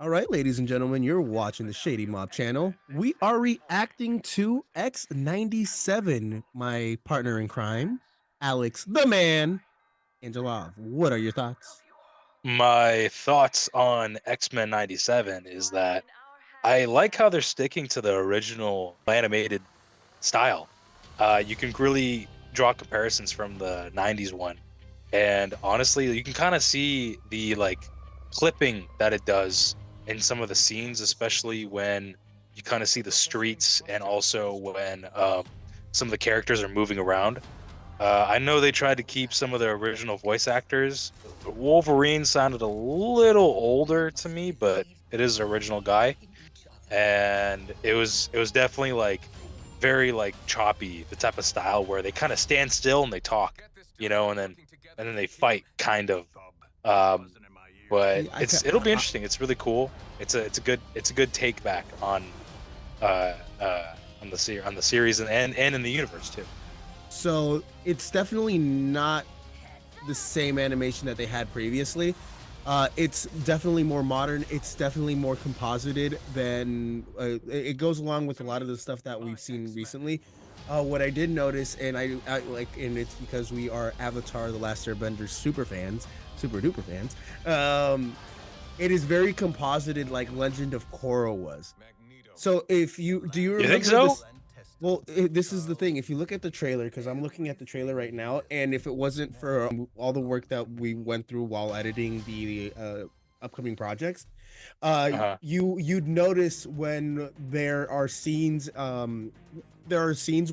All right, ladies and gentlemen, you're watching the Shady Mob channel. We are reacting to X97, my partner in crime, Alex the Man, Angelov. What are your thoughts? My thoughts on X-Men 97 is that I like how they're sticking to the original animated style. You can really draw comparisons from the 90s one. And honestly, you can kind of see the clipping that it does in some of the scenes, especially when you kind of see the streets and also when some of the characters are moving around. I know they tried to keep some of the original voice actors. Wolverine sounded a little older to me, but it is the original guy, and it was definitely very choppy, the type of style where they kind of stand still and they talk, and then they fight kind of. Um, but See, it'll be interesting. It's really cool. It's a good take back on the series and in the universe too. so it's definitely not the same animation that they had previously. It's definitely more modern. It's definitely more composited than it goes along with a lot of the stuff that we've seen recently. What I did notice, and I like, and it's because we are Avatar: The Last Airbender super fans, super duper fans. It is very composited, like Legend of Korra was. So if you do, you You think remember so? this? Well, this is the thing. If you look at the trailer, because I'm looking at the trailer right now, and if it wasn't for all the work that we went through while editing the upcoming projects, Uh-huh. you'd notice when there are scenes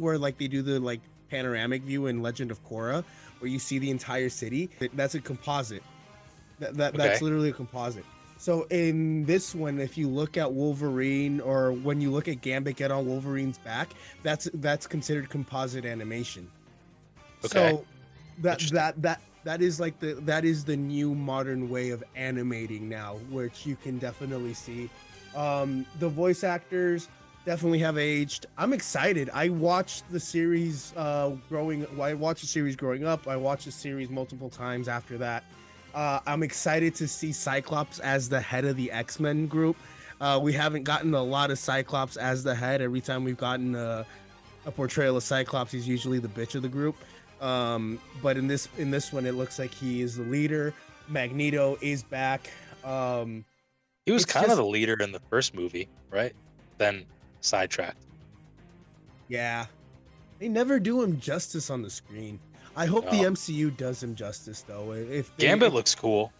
where like they do the like panoramic view in Legend of Korra, where you see the entire city. That's a composite. That's Okay. literally a composite. So in this one, if you look at Wolverine or when you look at Gambit get on Wolverine's back, that's considered composite animation. Okay. So that Interesting. that that that is like that is the new modern way of animating now, which you can definitely see. The voice actors definitely have aged. I'm excited. I watched the series I watched the series growing up. I watched the series multiple times after that. I'm excited to see Cyclops as the head of the X-Men group. We haven't gotten a lot of Cyclops as the head. Every time we've gotten a portrayal of Cyclops, he's usually the bitch of the group. But in this one, it looks like he is the leader. Magneto is back. He was It's kind of just the leader in the first movie, right? Then sidetracked. yeah, they never do him justice on the screen. I hope the No. MCU does him justice though. Gambit If looks cool.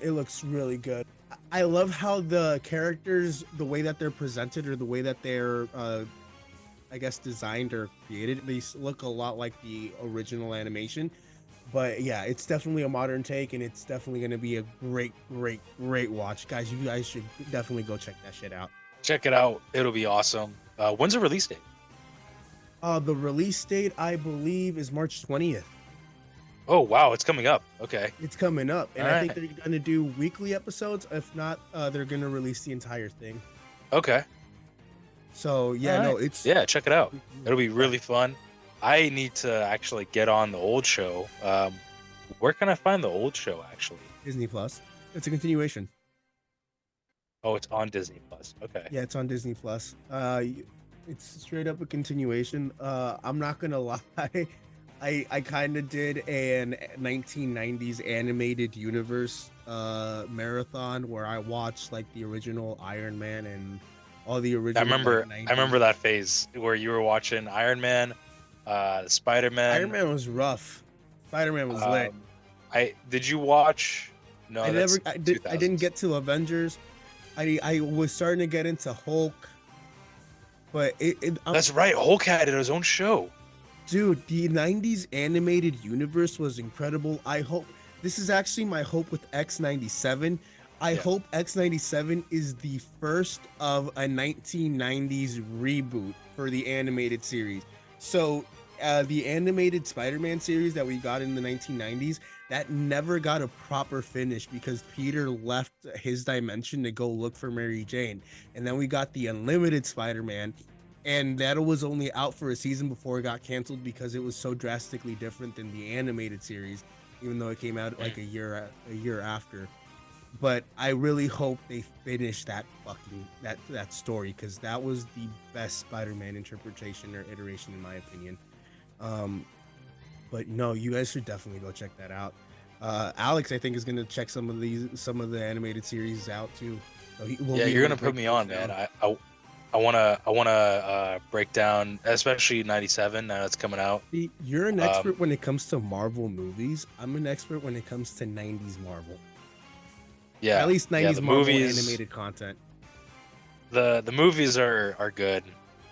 it looks really good. I love how the characters, the way that they're presented, or the way that they're, I guess, designed or created. They look a lot like the original animation. But yeah, it's definitely a modern take, and it's definitely going to be a great, great, great watch, guys. You guys should definitely go check that shit out. Check it out. It'll be awesome. When's the release date? The release date, I believe, is March 20th. Oh, wow. It's coming up. Okay. It's coming up, All and I think right. they're going to do weekly episodes. If not, they're going to release the entire thing. Okay. So All yeah, no, right. it's Yeah, check it out. It'll be yeah, really fun. I need to actually get on the old show. Where can I find the old show, actually? Disney Plus. It's a continuation. Oh, it's on Disney Plus. Okay. Yeah, it's on Disney Plus. It's straight up a continuation. I'm not gonna lie, I kind of did an 1990s animated universe marathon where I watched like the original Iron Man and all the I original like remember I 90s. remember that phase where you were watching Iron Man, Iron Spider-Man. Man was rough. Spider-Man was lit. I did you watch? I No, never that's I didn't 2000s. get to Avengers. I was starting to get into Hulk, but That's right. Hulk had his own show. dude, the 90s animated universe was incredible. I hope this is actually my hope with X97. I Yeah. hope X97 is the first of a 1990s reboot for the animated series. So, the animated Spider-Man series that we got in the 1990s, that never got a proper finish because Peter left his dimension to go look for Mary Jane. And then we got the Unlimited Spider-Man, and that was only out for a season before it got canceled because it was so drastically different than the animated series, even though it came out like Mm. a year after. but I really hope they finish that fucking that story, because that was the best Spider-Man interpretation or iteration in my opinion. Um, but no, you guys should definitely go check that out. Alex, I think, is gonna check some of the animated series out too. So he will Yeah, be you're able to gonna put break me those on, man. down. I wanna break down, especially '97 now it's coming out. See, you're an Um, expert when it comes to Marvel movies. I'm an expert when it comes to 90s Marvel. At yeah, least yeah. 90s The Marvel movies, animated content. the movies are good.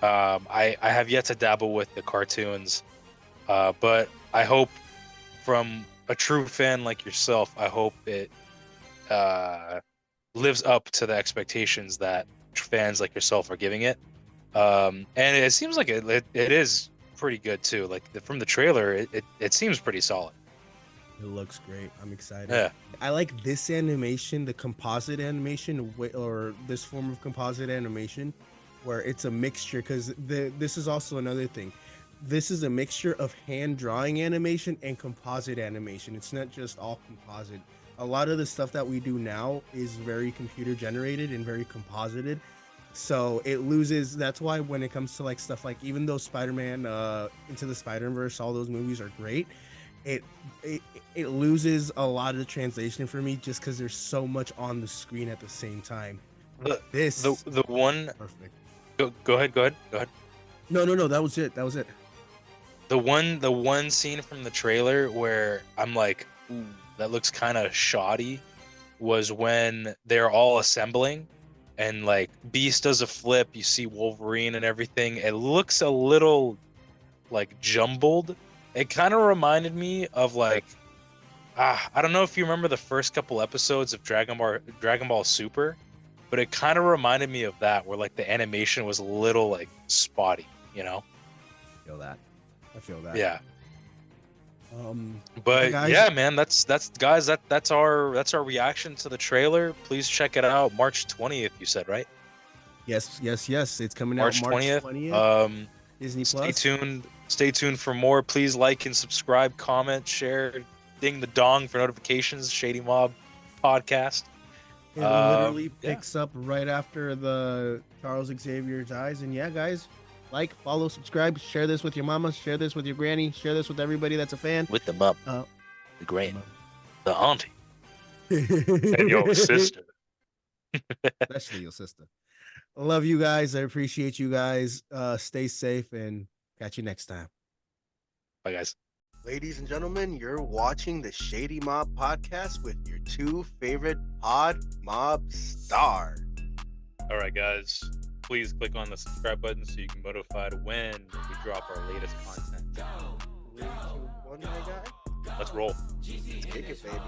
I have yet to dabble with the cartoons, but I hope from a true fan like yourself, I hope it uh lives up to the expectations that fans like yourself are giving it. And it seems like it is pretty good too. Like from the trailer, it seems pretty solid. It looks great. I'm excited. Yeah. I like this animation, the composite animation, or this form of composite animation, where it's a mixture. Because this is also another thing. This is a mixture of hand drawing animation and composite animation. It's not just all composite. A lot of the stuff that we do now is very computer generated and very composited. So it loses. That's why when it comes to like stuff like, even though Spider-Man, Into the Spider-Verse, all those movies are great, it it it loses a lot of the translation for me, just because there's so much on the screen at the same time. The This the one perfect. go ahead. No, no, no. That was it. That was it. The one scene from the trailer where I'm like, ooh, that looks kind of shoddy, was when they're all assembling and like Beast does a flip, you see Wolverine and everything. It looks a little like jumbled. It kind of reminded me of like, I don't know if you remember the first couple episodes of Dragon Ball Super, but it kind of reminded me of that, where like the animation was a little like spotty, you know? I feel that. I feel that. Yeah. Yeah, But guys. yeah, man, that's guys, that's our reaction to the trailer. Please check it out. March 20th, you said, right? Yes, yes, yes. It's coming out March March 20th. 20th. Disney Stay Plus. tuned. Stay tuned for more. Please like and subscribe, comment, share, ding the dong for notifications. Shady Mob podcast. It literally Yeah. picks up right after the Charles Xavier dies. And yeah, guys, like, follow, subscribe, share this with your mama, share this with your granny, share this with everybody that's a fan. With the mom, Uh, the grand, the auntie, and your Especially sister. your sister. I love you guys. I appreciate you guys. Stay safe and catch you next time. Bye, guys. Ladies and gentlemen, you're watching the Shady Mob podcast with your two favorite pod mob stars. All right, guys. Please click on the subscribe button so you can be notified when we drop our latest content. 3, 2, 1, my guy. Let's roll. Let's kick it, baby.